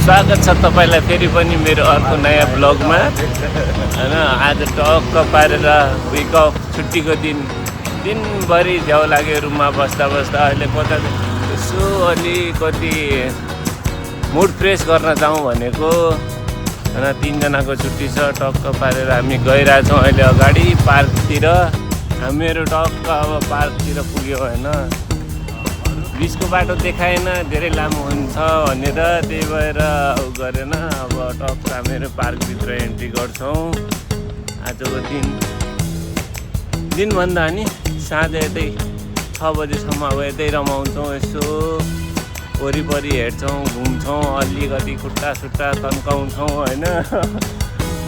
स्वागत छ तपाईलाई फेरि पनि मेरो अर्को नयाँ ब्लगमा हैन। आज टक्क पारेर विक अफ छुट्टीको दिनभरि झ्याउ लाग्यो रुममा बस्दा अहिले कता यसो अलिकति मुड फ्रेस गर्न जाउँ भनेको हैन। 3 जनाको छुट्टी छ, टक्क पारेर हामी गइरहेछौँ अहिले अगाडि पार्कतिर। हामीहरू टक्क अब पार्कतिर पुग्यो हैन। बिचको बाटो देखाएन, धेरै लामो हुन्छ भनेर, त्यही भएर गरेन। अब टक्क हामीहरू पार्कभित्र एन्ट्री गर्छौँ। आजको दिनभन्दा नि साँझ यतै 6 बजीसम्म अब यतै रमाउँछौँ, यसो वरिपरि हेर्छौँ, घुम्छौँ, अलिकति खुट्टा सुट्टा तन्काउँछौँ होइन।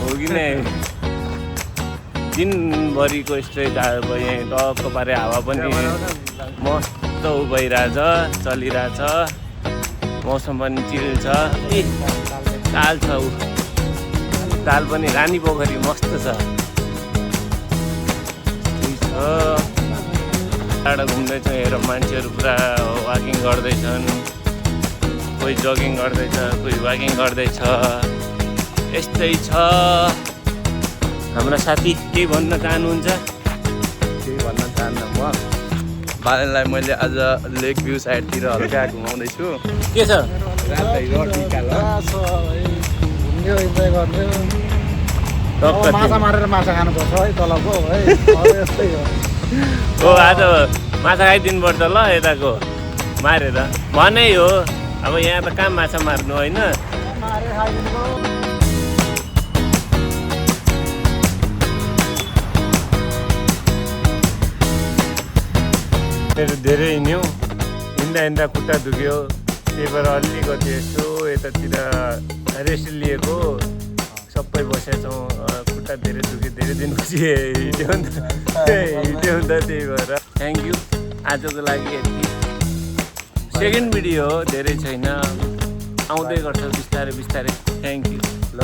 हो कि नै दिनभरिको स्ट्रेच अब यहीँ टक्क पारे हावा पनि मस्त भइरहेछ, चलिरहेछ, मौसम पनि चिल छ। ताल छ, ताल पनि रानी पोखरी मस्त छ। टाढा घुम्दैछौँ, हेर मान्छेहरू पुरा वाकिङ गर्दैछन्, कोही जगिङ गर्दैछ, कोही वाकिङ गर्दैछ, यस्तै छ। हाम्रा साथी केही भन्न चाहनुहुन्छ? केही भन्न चाहन्न म। बालनलाई मैले आज लेक भ्यू साइडतिर हल्का घुमाउँदैछु। के छ? माछा मारेर माछा खानुपर्छ है, तलको है यस्तै हो। हो आज माछा खाइदिनुपर्छ ल, यताको मारेर भनै हो। अब यहाँ त कहाँ माछा मार्नु होइन। धेरै हिँड्यौँ, हिँड्दा खुट्टा दुख्यो, त्यही भएर अलिकति यसो यतातिर रेस्ट लिएको, सबै बसेछौँ। खुट्टा धेरै दुख्यो, धेरै दिनपछि हिँड्यो नि त त्यही भएर। थ्याङ्क यू आजको लागि यति। सेकेन्ड भिडियो हो, धेरै छैन, आउँदै गर्छ बिस्तारै बिस्तारै। Thank you. ल।